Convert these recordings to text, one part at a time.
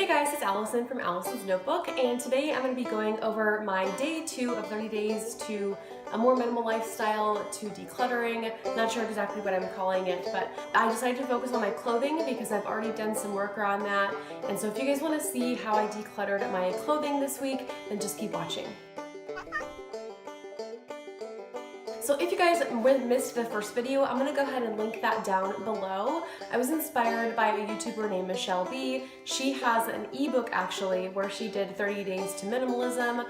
Hey guys, it's Allison from Alison's Notebook, and today I'm going to be going over my day 2 of 30 days to a more minimal lifestyle, to decluttering. Not sure exactly what I'm calling it, but I decided to focus on my clothing because I've already done some work around that. And so if you guys want to see how I decluttered my clothing this week, then just keep watching. So if you guys missed the first video, I'm going to go ahead and link that down below. I was inspired by a YouTuber named MuchelleB. She has an ebook actually where she did 30 days to minimalism.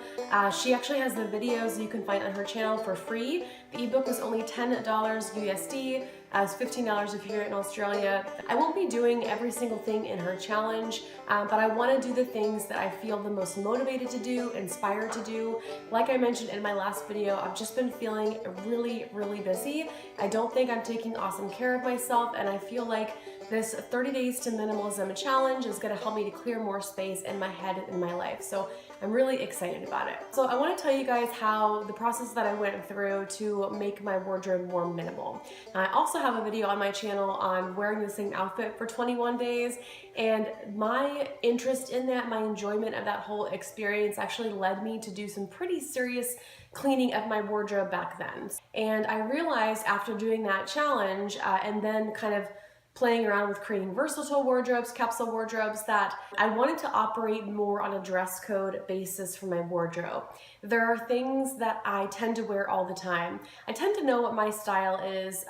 She actually has the videos you can find on her channel for free. The ebook is only $10 USD. It's $15 if you're in Australia. I won't be doing every single thing in her challenge, but I want to do the things that I feel the most motivated to do, inspired to do. Like I mentioned in my last video, I've just been feeling really busy. I don't think I'm taking awesome care of myself, and I feel like this 30 days to minimalism challenge is going to help me to clear more space in my head and in my life. So I'm really excited about it. So I want to tell you guys how the process that I went through to make my wardrobe more minimal. Now, I also have a video on my channel on wearing the same outfit for 21 days, and my interest in that, my enjoyment of that whole experience actually led me to do some pretty serious cleaning of my wardrobe back then. And I realized after doing that challenge and then kind of playing around with creating versatile wardrobes, capsule wardrobes, that I wanted to operate more on a dress code basis for my wardrobe. There are things that I tend to wear all the time. I tend to know what my style is,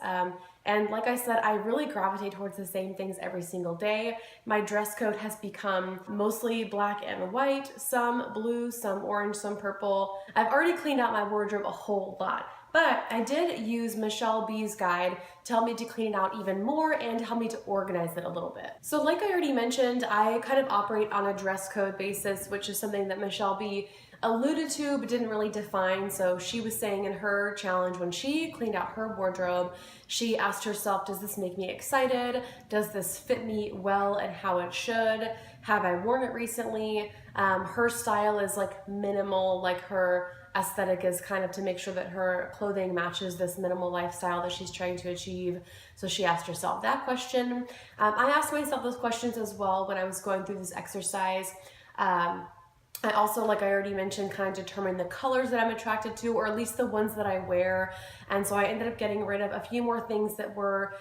and like I said, I really gravitate towards the same things every single day. My dress code has become mostly black and white, some blue, some orange, some purple. I've already cleaned out my wardrobe a whole lot. But I did use MuchelleB's guide to help me to clean it out even more and to help me to organize it a little bit. So like I already mentioned, I kind of operate on a dress code basis, which is something that MuchelleB alluded to but didn't really define. So she was saying in her challenge, when she cleaned out her wardrobe, she asked herself, does this make me excited? Does this fit me well and how it should? Have I worn it recently? Her style is like minimal, like her aesthetic is kind of to make sure that her clothing matches this minimal lifestyle that she's trying to achieve. So she asked herself that question. I asked myself those questions as well when I was going through this exercise. I also, like I already mentioned, kind of determined the colors that I'm attracted to, or at least the ones that I wear. And so I ended up getting rid of a few more things that were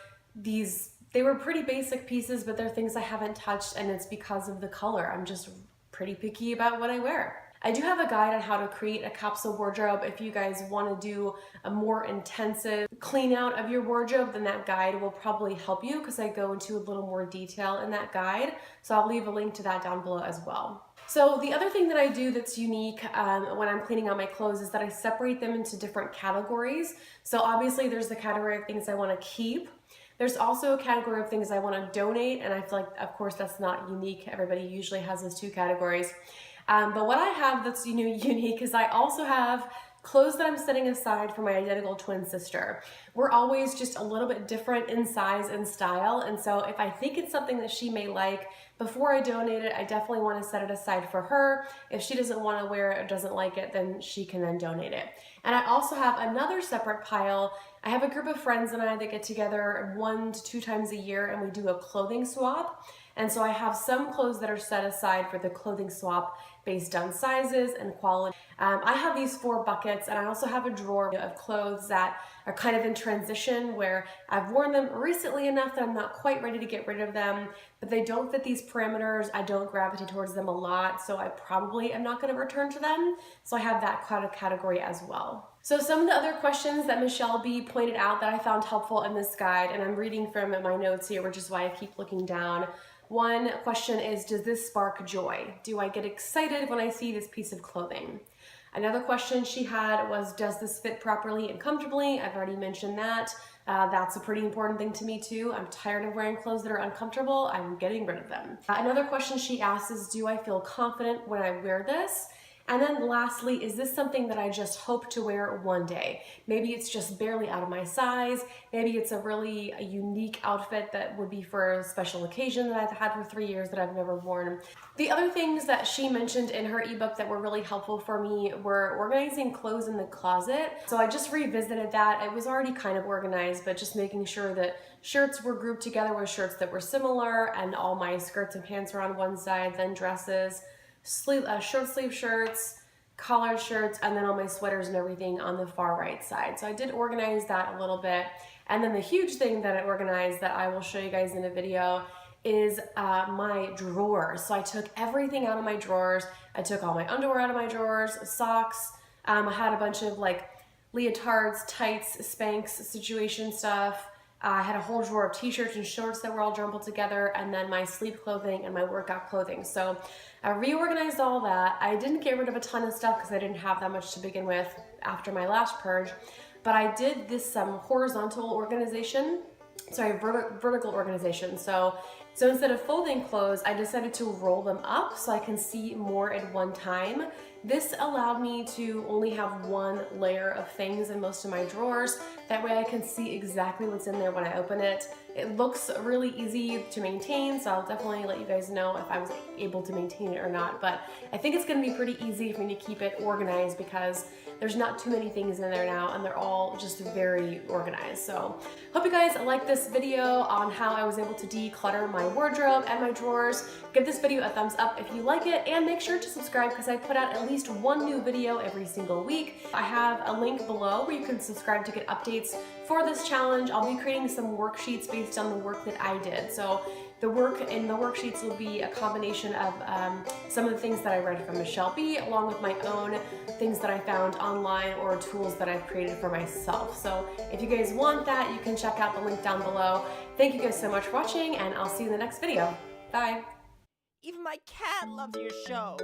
they were pretty basic pieces, but they're things I haven't touched, and it's because of the color. I'm just pretty picky about what I wear. I do have a guide on how to create a capsule wardrobe. If you guys want to do a more intensive clean out of your wardrobe, then that guide will probably help you because I go into a little more detail in that guide. So I'll leave a link to that down below as well. So the other thing that I do that's unique when I'm cleaning out my clothes is that I separate them into different categories. So obviously there's the category of things I want to keep. There's also a category of things I want to donate, and I feel like, of course, that's not unique. Everybody usually has those two categories. But what I have that's unique is I also have clothes that I'm setting aside for my identical twin sister. We're always just a little bit different in size and style, and so if I think it's something that she may like, before I donate it, I definitely want to set it aside for her. If she doesn't want to wear it or doesn't like it, then she can then donate it. And I also have another separate pile. I have a group of friends and I that get together 1 to 2 times a year, and we do a clothing swap. And so I have some clothes that are set aside for the clothing swap based on sizes and quality. I have these 4 buckets, and I also have a drawer of clothes that are kind of in transition where I've worn them recently enough that I'm not quite ready to get rid of them, but they don't fit these parameters. I don't gravitate towards them a lot, so I probably am not going to return to them. So I have that kind of category as well. So some of the other questions that MuchelleB pointed out that I found helpful in this guide, and I'm reading from my notes here, which is why I keep looking down. One question is, does this spark joy? Do I get excited when I see this piece of clothing? Another question she had was, does this fit properly and comfortably? I've already mentioned that. That's a pretty important thing to me too. I'm tired of wearing clothes that are uncomfortable. I'm getting rid of them. Another question she asked is, do I feel confident when I wear this? And then lastly, is this something that I just hope to wear one day? Maybe it's just barely out of my size. Maybe it's a really unique outfit that would be for a special occasion that I've had for 3 years that I've never worn. The other things that she mentioned in her ebook that were really helpful for me were organizing clothes in the closet. So I just revisited that. It was already kind of organized, but just making sure that shirts were grouped together with shirts that were similar, and all my skirts and pants were on one side, then dresses, short sleeve shirts, collared shirts, and then all my sweaters and everything on the far right side. So I did organize that a little bit. And then the huge thing that I organized that I will show you guys in a video is my drawers. So I took everything out of my drawers. I took all my underwear out of my drawers, socks. I had a bunch of like leotards, tights, Spanx situation stuff. I had a whole drawer of t-shirts and shorts that were all jumbled together, and then my sleep clothing and my workout clothing. So I reorganized all that. I didn't get rid of a ton of stuff because I didn't have that much to begin with after my last purge, but I did this horizontal organization, vertical organization. So instead of folding clothes, I decided to roll them up so I can see more at one time. This allowed me to only have one layer of things in most of my drawers. That way I can see exactly what's in there when I open it. It looks really easy to maintain, so I'll definitely let you guys know if I was able to maintain it or not. But I think it's gonna be pretty easy for me to keep it organized because there's not too many things in there now, and they're all just very organized. So hope you guys like this video on how I was able to declutter my wardrobe and my drawers. Give this video a thumbs up if you like it, and make sure to subscribe because I put out at least one new video every single week. I have a link below where you can subscribe to get updates for this challenge. I'll be creating some worksheets based on the work that I did. So the work in the worksheets will be a combination of some of the things that I read from MuchelleB, along with my own things that I found online or tools that I've created for myself. So if you guys want that, you can check out the link down below. Thank you guys so much for watching, and I'll see you in the next video. Bye. Even my cat loves your show.